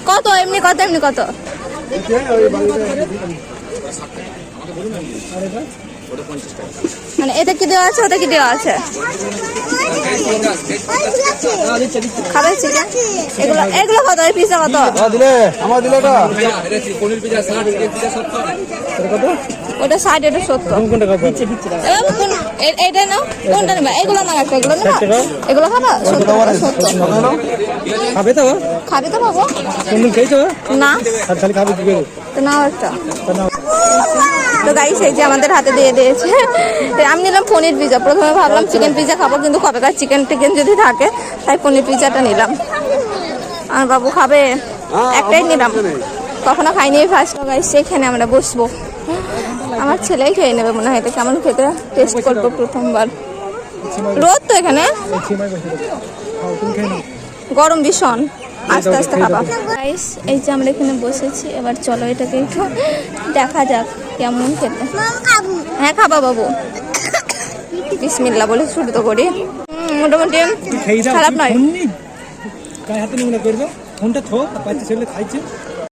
কত এমনি কত এমনি কত? মানে এটা কি দেওয়া আছে, ওটা কি দেওয়া আছে? খাবে চিকেন? এগুলো এগুলো কত? এই পিজা কত? ওটা 60, এটা 70। এটা নাও, কোনটা নেবে? এগুলো না, একটা এগুলো নেবা? এগুলো খাবা? 70। খাবে তো বাবু? না তো নাও একটা। তো গাইস এই যে আমাদের হাতে দিয়ে দিয়েছে। আমি নিলাম পনির পিজা। প্রথমে ভাবলাম চিকেন পিজা খাবো, কিন্তু কতটা চিকেন টিকেন যদি থাকে তাই পনির পিজাটা নিলাম। আর বাবু খাবে, একটাই নিলাম, কখনো খাইনি ফার্স্ট। গাইস সেখানে আমরা বসবো, আমার ছেলেই খেয়ে নেবে মনে হয়। এটা কেমন খেতে টেস্ট করবো প্রথমবার। রোদ তো এখানে, গরম ভীষণ, আস্তে আস্তে খাবা। গাইস এই যে আমরা এখানে বসেছি, এবার চলো এটাকে একটু দেখা যাক কেমন খেতে। হ্যাঁ খাবা বাবু, বিসমিল্লাহ বলে শুরু তো করি। মোটামুটি খারাপ নয়।